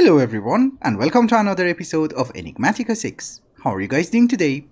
Hello everyone, and welcome to another episode of Enigmatica 6. How are you guys doing today?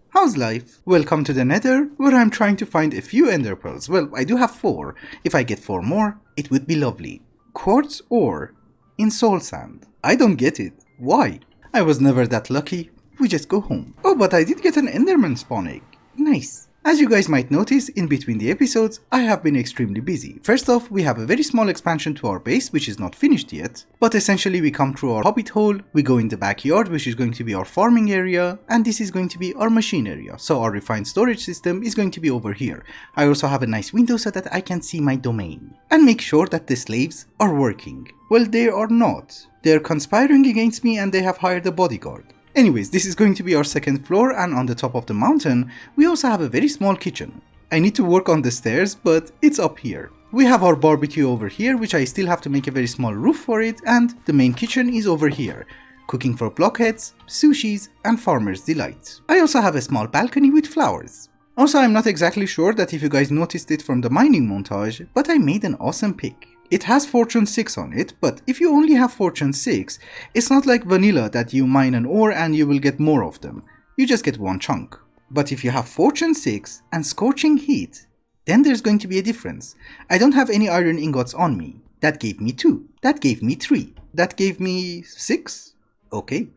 How's life? Welcome to the Nether, where I'm trying to find a few ender pearls. Well, I do have 4. If I get 4 more, it would be lovely. Quartz ore in soul sand. I don't get it. Why? I was never that lucky. We just go home. Oh, but I did get an enderman spawn egg. Nice. As you guys might notice, in between the episodes, I have been extremely busy. First off, we have a very small expansion to our base, which is not finished yet, but essentially we come through our hobbit hole, we go in the backyard, which is going to be our farming area, and this is going to be our machine area, so our refined storage system is going to be over here. I also have a nice window so that I can see my domain, and make sure that the slaves are working. Well, they are not. They are conspiring against me and they have hired a bodyguard. Anyways, this is going to be our second floor, and on the top of the mountain, we also have a very small kitchen. I need to work on the stairs, but it's up here. We have our barbecue over here, which I still have to make a very small roof for it, and the main kitchen is over here. Cooking for blockheads, sushis, and farmer's delight. I also have a small balcony with flowers. Also, I'm not exactly sure that if you guys noticed it from the mining montage, but I made an awesome pick. It has Fortune 6 on it, but if you only have Fortune 6, it's not like vanilla that you mine an ore and you will get more of them. You just get one chunk. But if you have Fortune 6 and Scorching Heat, then there's going to be a difference. I don't have any iron ingots on me. That gave me 2. That gave me 3. That gave me 6? Okay.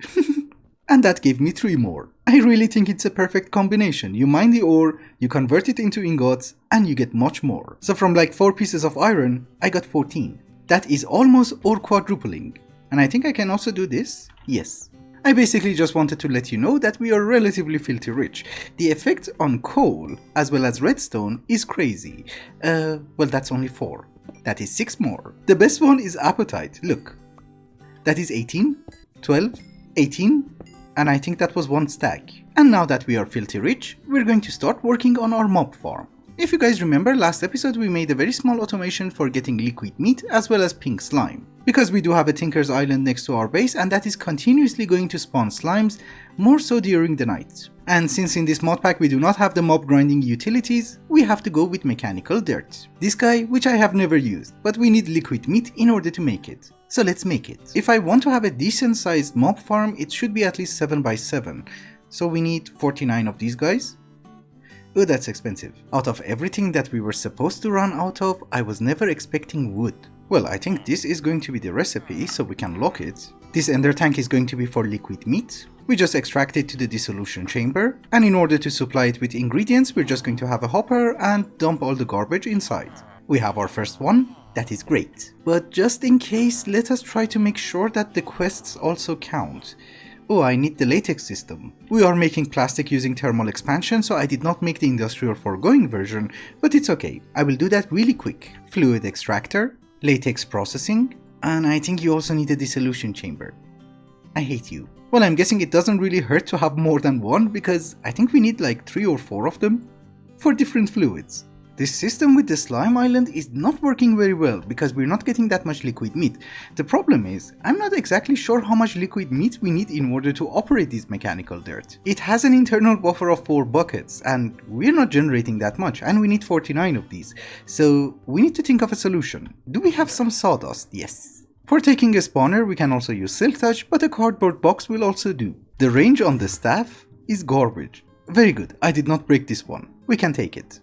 And that gave me 3 more. I really think it's a perfect combination. You mine the ore, you convert it into ingots, and you get much more. So from like 4 pieces of iron, I got 14. That is almost ore quadrupling. And I think I can also do this? Yes. I basically just wanted to let you know that we are relatively filthy rich. The effect on coal, as well as redstone, is crazy. Well, that's only 4. That is 6 more. The best one is appetite, look. That is 18, 12, 18, and I think that was 1 stack. And now that we are filthy rich, we're going to start working on our mob farm. If you guys remember, last episode we made a very small automation for getting liquid meat as well as pink slime. Because we do have a Tinker's Island next to our base, and that is continuously going to spawn slimes, more so during the night. And since in this mod pack we do not have the mob grinding utilities, we have to go with mechanical dirt. This guy, which I have never used, but we need liquid meat in order to make it. So let's make it. If I want to have a decent sized mob farm, it should be at least 7 by 7. So we need 49 of these guys. Oh, that's expensive. Out of everything that we were supposed to run out of, I was never expecting wood. Well, I think this is going to be the recipe, so we can lock it. This ender tank is going to be for liquid meat. We just extract it to the dissolution chamber, and in order to supply it with ingredients, we're just going to have a hopper and dump all the garbage inside. We have our first one. That is great. But just in case, let us try to make sure that the quests also count. Oh, I need the latex system. We are making plastic using thermal expansion, so I did not make the industrial foregoing version, but it's okay. I will do that really quick. Fluid extractor, latex processing, and I think you also need a dissolution chamber. I hate you. Well, I'm guessing it doesn't really hurt to have more than one, because I think we need like 3 or 4 of them for different fluids. This system with the slime island is not working very well because we're not getting that much liquid meat. The problem is, I'm not exactly sure how much liquid meat we need in order to operate this mechanical dirt. It has an internal buffer of 4 buckets and we're not generating that much, and we need 49 of these. So we need to think of a solution. Do we have some sawdust? Yes. For taking a spawner we can also use silk touch, but a cardboard box will also do. The range on the staff is garbage. Very good, I did not break this one. We can take it.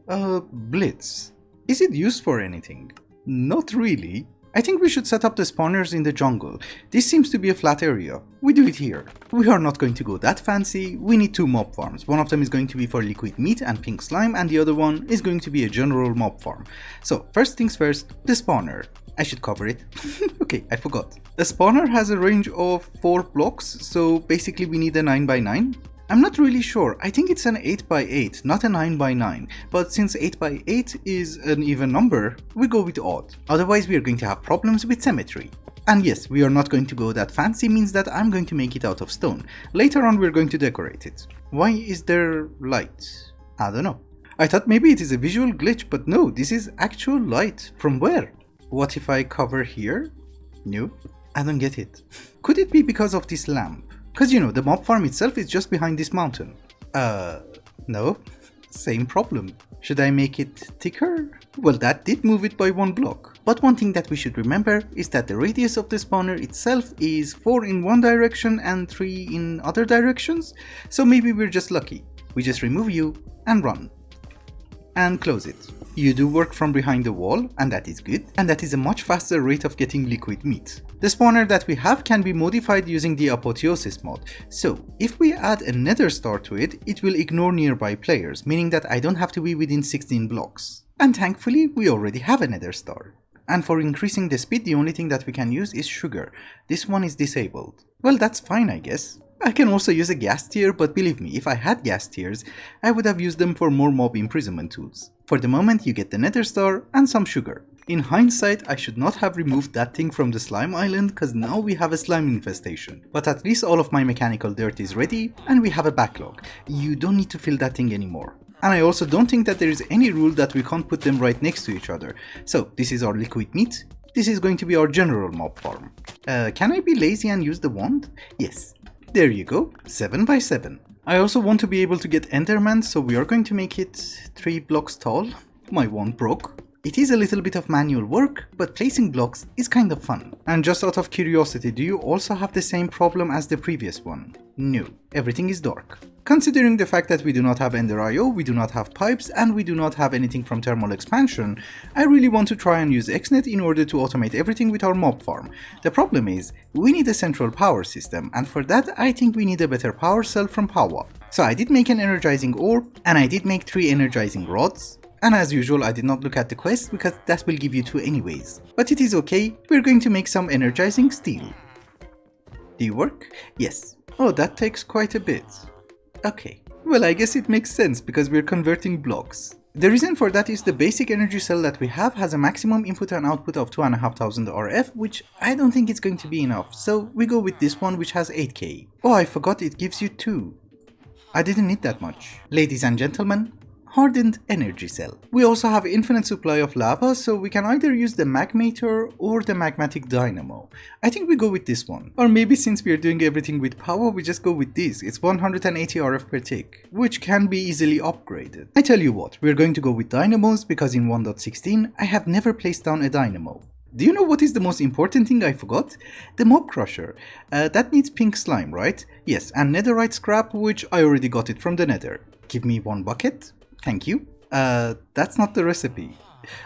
Blitz. Is it used for anything? Not really. I think we should set up the spawners in the jungle. This seems to be a flat area. We do it here. We are not going to go that fancy. We need 2 mob farms. One of them is going to be for liquid meat and pink slime, and the other one is going to be a general mob farm. So first things first, the spawner. I should cover it. Okay, I forgot. The spawner has a range of 4 blocks, so basically we need a 9 by 9. I'm not really sure, I think it's an 8 by 8, not a 9 by 9, but since 8 by 8 is an even number, we go with odd. Otherwise we are going to have problems with symmetry. And yes, we are not going to go that fancy, means that I'm going to make it out of stone. Later on we're going to decorate it. Why is there light? I don't know. I thought maybe it is a visual glitch, but no, this is actual light. From where? What if I cover here? No, I don't get it. Could it be because of this lamp? Because you know, the mob farm itself is just behind this mountain. No. same problem. Should I make it thicker? Well, that did move it by 1 block. But one thing that we should remember is that the radius of the spawner itself is 4 in one direction and 3 in other directions, so maybe we're just lucky. We just remove you and run. And close it. You do work from behind the wall, and that is good, and that is a much faster rate of getting liquid meat. The spawner that we have can be modified using the Apotheosis mod, so if we add a nether star to it, it will ignore nearby players, meaning that I don't have to be within 16 blocks. And thankfully, we already have a nether star. And for increasing the speed, the only thing that we can use is sugar. This one is disabled. Well, that's fine, I guess. I can also use a gas tier, but believe me, if I had gas tiers, I would have used them for more mob imprisonment tools. For the moment, you get the nether star and some sugar. In hindsight, I should not have removed that thing from the slime island, cause now we have a slime infestation. But at least all of my mechanical dirt is ready, and we have a backlog. You don't need to fill that thing anymore. And I also don't think that there is any rule that we can't put them right next to each other. So this is our liquid meat. This is going to be our general mob farm. Can I be lazy and use the wand? Yes. There you go, 7 by 7. I also want to be able to get Enderman, so we are going to make it 3 blocks tall. My wand broke. It is a little bit of manual work, but placing blocks is kind of fun. And just out of curiosity, do you also have the same problem as the previous one? No, everything is dark. Considering the fact that we do not have Ender IO, we do not have pipes, and we do not have anything from thermal expansion, I really want to try and use XNet in order to automate everything with our mob farm. The problem is, we need a central power system, and for that I think we need a better power cell from Power. So I did make an energizing ore, and I did make 3 energizing rods. And as usual, I did not look at the quest because that will give you 2 anyways. But it is okay, we're going to make some energizing steel. Do you work? Yes. Oh, that takes quite a bit. Okay. Well, I guess it makes sense because we're converting blocks. The reason for that is the basic energy cell that we have has a maximum input and output of 2500 RF, which I don't think it's going to be enough. So we go with this one which has 8k. Oh, I forgot it gives you 2. I didn't need that much. Ladies and gentlemen, hardened energy cell. We also have infinite supply of lava, so we can either use the magmator or the magmatic dynamo. I think we go with this one. Or maybe since we are doing everything with power, we just go with this. It's 180 RF per tick, which can be easily upgraded. I tell you what, we're going to go with dynamos because in 1.16 I have never placed down a dynamo. Do you know what is the most important thing I forgot? The mob crusher. That needs pink slime, right? Yes, and netherite scrap, which I already got it from the nether. Give me 1 bucket. Thank you. That's not the recipe.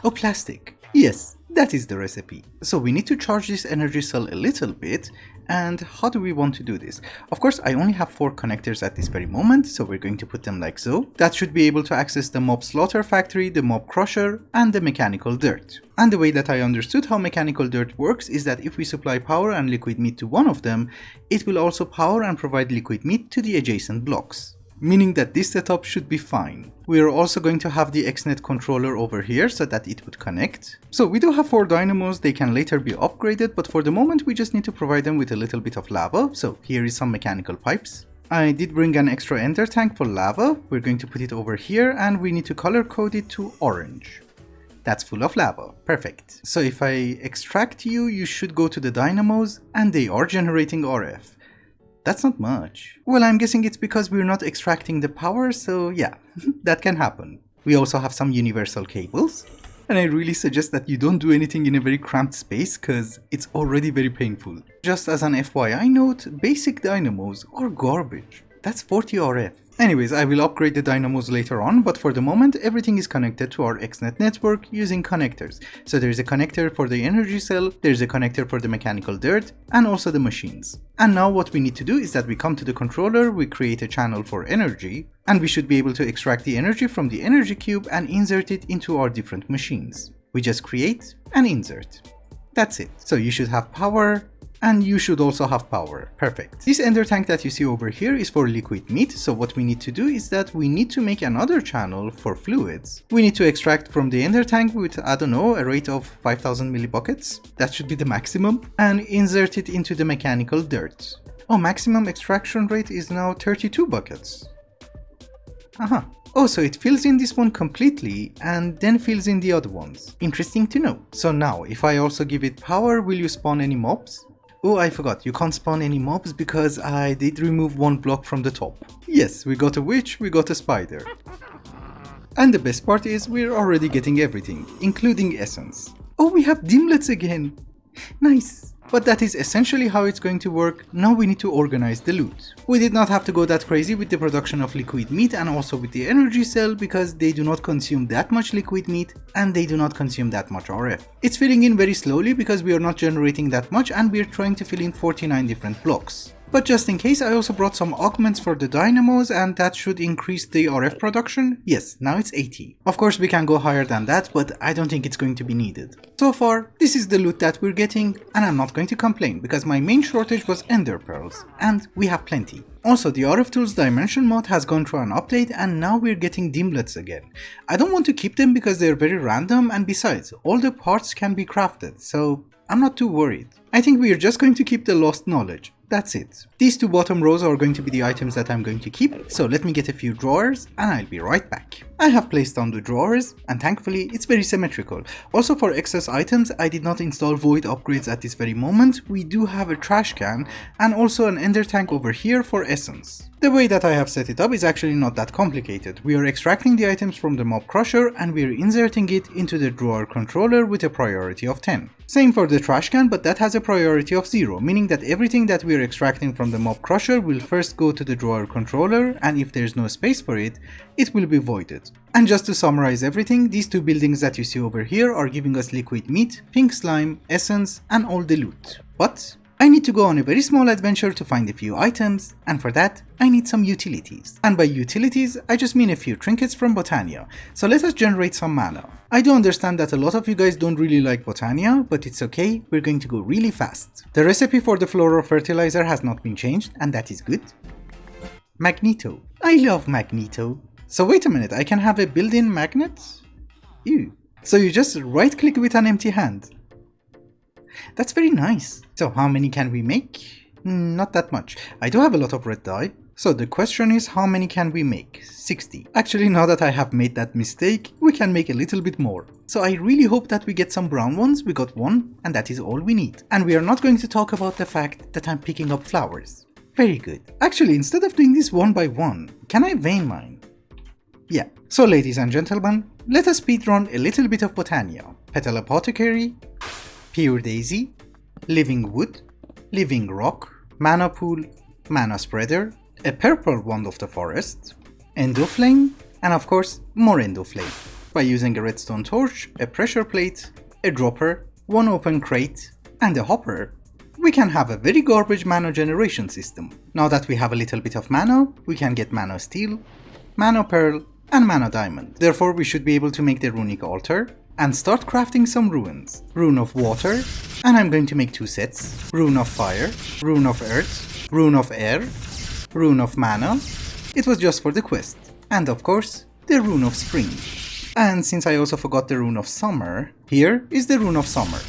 Oh, plastic. Yes, that is the recipe. So we need to charge this energy cell a little bit. And how do we want to do this? Of course, I only have 4 connectors at this very moment, so we're going to put them like so. That should be able to access the mob slaughter factory, the mob crusher, and the mechanical dirt. And the way that I understood how mechanical dirt works is that if we supply power and liquid meat to one of them, it will also power and provide liquid meat to the adjacent blocks. Meaning that this setup should be fine. We are also going to have the XNet controller over here so that it would connect. So we do have 4 dynamos, they can later be upgraded, but for the moment we just need to provide them with a little bit of lava. So here is some mechanical pipes. I did bring an extra ender tank for lava. We're going to put it over here and we need to color code it to orange. That's full of lava. Perfect. So if I extract you, you should go to the dynamos and they are generating RF. That's not much. Well, I'm guessing it's because we're not extracting the power, so yeah, that can happen. We also have some universal cables. And I really suggest that you don't do anything in a very cramped space, cause it's already very painful. Just as an FYI note, basic dynamos are garbage. That's 40 RF. Anyways, I will upgrade the dynamos later on, but for the moment everything is connected to our XNet network using connectors. So there's a connector for the energy cell, there's a connector for the mechanical dirt, and also the machines. And now what we need to do is that we come to the controller, we create a channel for energy, and we should be able to extract the energy from the energy cube and insert it into our different machines. We just create and insert. That's it. So you should have power, and you should also have power. Perfect. This ender tank that you see over here is for liquid meat, so what we need to do is that we need to make another channel for fluids. We need to extract from the ender tank with, I don't know, a rate of 5000 millibuckets. That should be the maximum. And insert it into the mechanical dirt. Oh, maximum extraction rate is now 32 buckets. Aha. Oh, so it fills in this one completely and then fills in the other ones. Interesting to know. So now, if I also give it power, will you spawn any mobs? Oh, I forgot, you can't spawn any mobs because I did remove 1 block from the top. Yes, we got a witch, we got a spider. And the best part is we're already getting everything, including essence. Oh, we have dimlets again! Nice! But that is essentially how it's going to work. Now we need to organize the loot. We did not have to go that crazy with the production of liquid meat and also with the energy cell because they do not consume that much liquid meat and they do not consume that much RF. It's filling in very slowly because we are not generating that much and we are trying to fill in 49 different blocks. But just in case, I also brought some augments for the dynamos and that should increase the RF production. Yes, now it's 80. Of course we can go higher than that, but I don't think it's going to be needed. So far, this is the loot that we're getting and I'm not going to complain because my main shortage was ender pearls and we have plenty. Also, the RF Tools Dimension mod has gone through an update and now we're getting dimlets again. I don't want to keep them because they're very random and besides, all the parts can be crafted, so I'm not too worried. I think we are just going to keep the lost knowledge. That's it. These two bottom rows are going to be the items that I'm going to keep, so let me get a few drawers and I'll be right back. I have placed down the drawers and thankfully it's very symmetrical. Also for excess items, I did not install void upgrades at this very moment. We do have a trash can and also an ender tank over here for essence. The way that I have set it up is actually not that complicated. We are extracting the items from the mob crusher and we are inserting it into the drawer controller with a priority of 10. Same for the trash can, but that has a priority of 0, meaning that everything that we are extracting from the mob crusher will first go to the drawer controller and if there's no space for it, it will be voided. And just to summarize everything, these two buildings that you see over here are giving us liquid meat, pink slime, essence and all the loot. But I need to go on a very small adventure to find a few items, and for that, I need some utilities. And by utilities, I just mean a few trinkets from Botania, so let us generate some mana. I do understand that a lot of you guys don't really like Botania, but it's okay, we're going to go really fast. The recipe for the Floral Fertilizer has not been changed, and that is good. Magneto. I love Magneto. So wait a minute, I can have a built-in magnet? Ew. So you just right-click with an empty hand. That's very nice. So how many can we make? Not that much. I do have a lot of red dye. So the question is, how many can we make? 60. Actually, now that I have made that mistake, we can make a little bit more. So I really hope that we get some brown ones. We got one and that is all we need. And we are not going to talk about the fact that I'm picking up flowers. Very good. Actually, instead of doing this one by one, can I vein mine? Yeah. So ladies and gentlemen, let us speedrun a little bit of Botania. Petal Apothecary, Pure Daisy, Living Wood, Living Rock, Mana Pool, Mana Spreader, a Purple Wand of the Forest, Endoflame, and of course more Endoflame. By using a redstone torch, a pressure plate, a dropper, one open crate, and a hopper, we can have a very garbage mana generation system. Now that we have a little bit of mana, we can get Mana Steel, Mana Pearl, and Mana Diamond. Therefore we should be able to make the Runic Altar, and start crafting some runes. Rune of Water, and I'm going to make 2 sets. Rune of Fire, Rune of Earth, Rune of Air, Rune of Mana. It was just for the quest. And of course, the Rune of Spring. And since I also forgot the Rune of Summer, here is the Rune of Summer.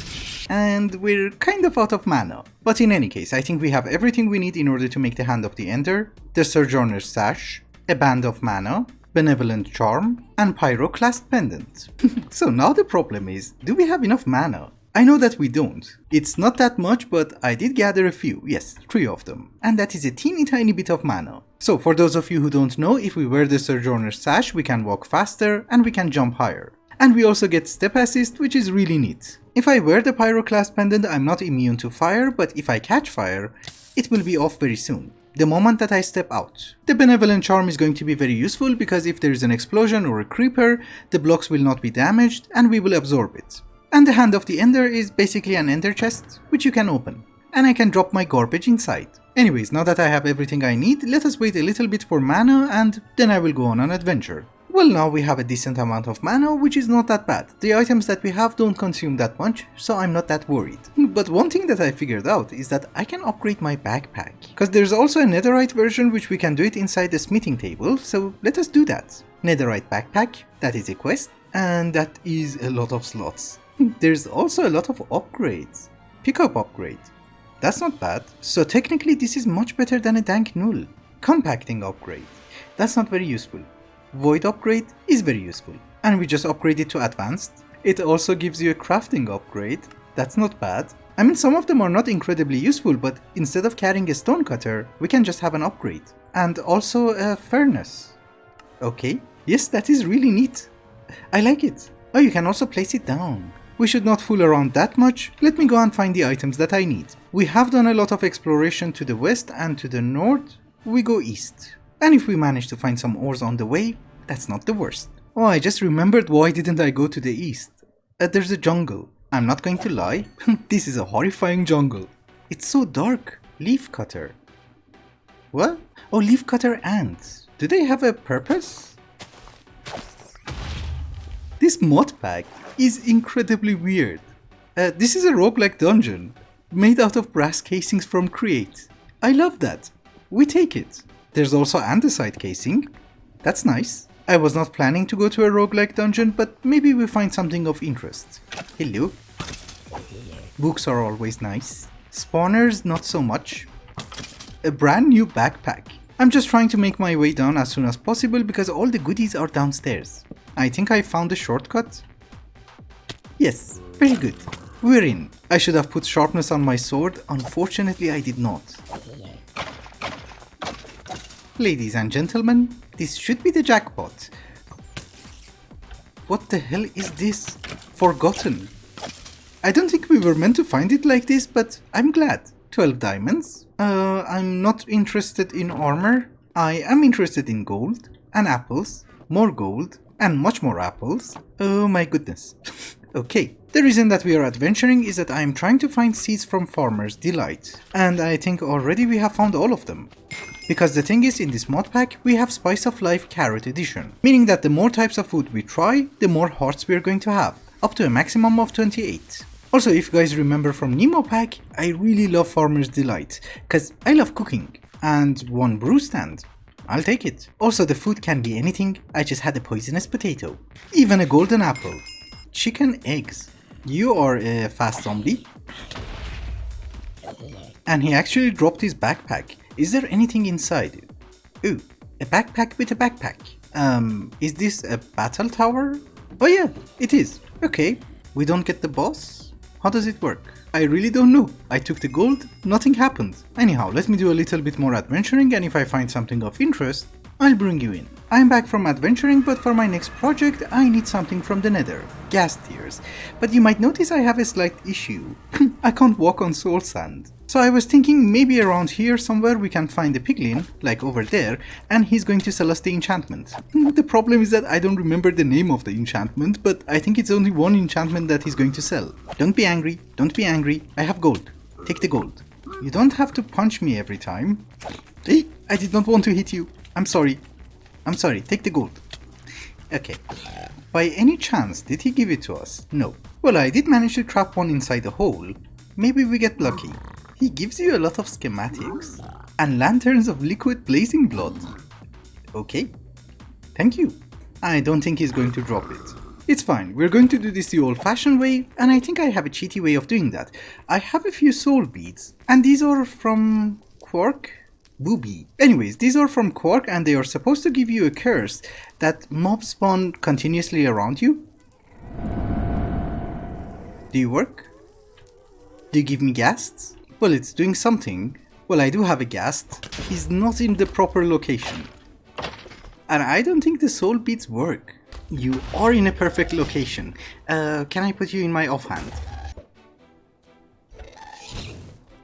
And we're kind of out of mana. But in any case, I think we have everything we need in order to make the Hand of the Ender, the Sojourner's Sash, a Band of Mana, Benevolent Charm, and Pyroclast Pendant. So now the problem is, do we have enough mana? I know that we don't. It's not that much, but I did gather a few, yes, 3 of them. And that is a teeny tiny bit of mana. So for those of you who don't know, if we wear the Sojourner's Sash, we can walk faster and we can jump higher. And we also get Step Assist, which is really neat. If I wear the Pyroclast Pendant, I'm not immune to fire, but if I catch fire, it will be off very soon. The moment that I step out. The Benevolent Charm is going to be very useful because if there is an explosion or a creeper, the blocks will not be damaged and we will absorb it. And the Hand of the Ender is basically an ender chest, which you can open. And I can drop my garbage inside. Anyways, now that I have everything I need, let us wait a little bit for mana and then I will go on an adventure. Well, now we have a decent amount of mana, which is not that bad. The items that we have don't consume that much, so I'm not that worried. But one thing that I figured out is that I can upgrade my backpack. Because there's also a netherite version which we can do it inside the smithing table, so let us do that. Netherite backpack, that is a quest, and that is a lot of slots. There's also a lot of upgrades. Pickup upgrade. That's not bad. So technically this is much better than a dank null. Compacting upgrade. That's not very useful. Void upgrade is very useful. And we just upgrade it to advanced. It also gives you a crafting upgrade. That's not bad. I mean, some of them are not incredibly useful, but instead of carrying a stone cutter, we can just have an upgrade. And also a furnace. Okay, Yes, that is really neat. I like it. Oh, you can also place it down. We should not fool around that much. Let me go and find the items that I need. We have done a lot of exploration to the west and to the north. We go east. And if we manage to find some ores on the way, that's not the worst. Oh, I just remembered, why didn't I go to the east? There's a jungle. I'm not going to lie. This is a horrifying jungle. It's so dark. Leaf cutter. What? Oh, leaf cutter ants. Do they have a purpose? This mod pack is incredibly weird. This is a roguelike dungeon made out of brass casings from Create. I love that. We take it. There's also andesite casing. That's nice. I was not planning to go to a roguelike dungeon, but maybe we find something of interest. Hello. Books are always nice. Spawners, not so much. A brand new backpack. I'm just trying to make my way down as soon as possible because all the goodies are downstairs. I think I found a shortcut. Yes, very good. We're in. I should have put sharpness on my sword. Unfortunately, I did not. Ladies and gentlemen, this should be the jackpot. What the hell is this? Forgotten. I don't think we were meant to find it like this, but I'm glad. 12 diamonds. I'm not interested in armor. I am interested in gold and apples, more gold and much more apples. Oh my goodness. Okay, the reason that we are adventuring is that I am trying to find seeds from Farmer's Delight, and I think already we have found all of them. Because the thing is, in this mod pack, we have Spice of Life Carrot Edition, meaning that the more types of food we try, the more hearts we are going to have, up to a maximum of 28. Also, if you guys remember from Nemo pack, I really love Farmer's Delight, cause I love cooking, and one brew stand. I'll take it. Also, the food can be anything. I just had a poisonous potato, even a golden apple. Chicken eggs. You are a fast zombie. And he actually dropped his backpack. Is there anything inside? Ooh, a backpack with a backpack. Is this a battle tower? Oh yeah, it is. Okay, we don't get the boss? How does it work? I really don't know. I took the gold, nothing happened. Anyhow, let me do a little bit more adventuring, and if I find something of interest, I'll bring you in. I'm back from adventuring, but for my next project, I need something from the nether. Gas tiers. But you might notice I have a slight issue. I can't walk on soul sand. So I was thinking maybe around here somewhere we can find a piglin, like over there, and he's going to sell us the enchantment. The problem is that I don't remember the name of the enchantment, but I think it's only one enchantment that he's going to sell. Don't be angry, don't be angry. I have gold. Take the gold. You don't have to punch me every time. Hey, I did not want to hit you. I'm sorry. I'm sorry, take the gold. Okay. By any chance, did he give it to us? No. Well, I did manage to trap one inside the hole. Maybe we get lucky. He gives you a lot of schematics and lanterns of liquid blazing blood. Okay. Thank you. I don't think he's going to drop it. It's fine, we're going to do this the old-fashioned way, and I think I have a cheaty way of doing that. I have a few soul beads, and these are from Quark? Booby. Anyways, these are from Quark, and they are supposed to give you a curse that mobs spawn continuously around you. Do you work? Do you give me ghasts? Well, it's doing something. Well, I do have a ghast. He's not in the proper location. And I don't think the soul beads work. You are in a perfect location. Can I put you in my offhand?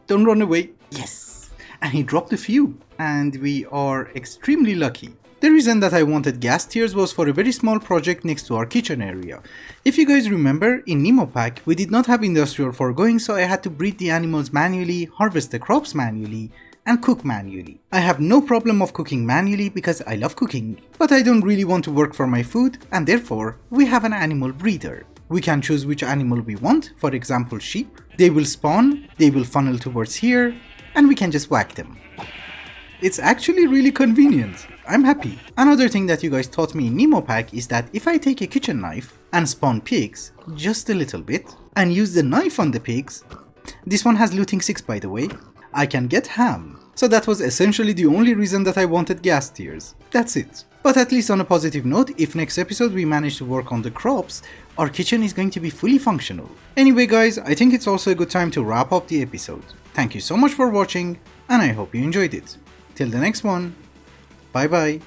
Don't run away. Yes. And he dropped a few. And we are extremely lucky. The reason that I wanted gas tiers was for a very small project next to our kitchen area. If you guys remember, in Nemo pack, we did not have industrial foregoing, so I had to breed the animals manually, harvest the crops manually, and cook manually. I have no problem of cooking manually because I love cooking, but I don't really want to work for my food, and therefore, we have an animal breeder. We can choose which animal we want, for example sheep. They will spawn, they will funnel towards here, and we can just whack them. It's actually really convenient. I'm happy. Another thing that you guys taught me in Nemo pack is that if I take a kitchen knife and spawn pigs, just a little bit, and use the knife on the pigs, this one has looting 6 by the way, I can get ham. So that was essentially the only reason that I wanted gas tiers. That's it. But at least on a positive note, if next episode we manage to work on the crops, our kitchen is going to be fully functional. Anyway guys, I think it's also a good time to wrap up the episode. Thank you so much for watching, and I hope you enjoyed it. Till the next one, bye bye.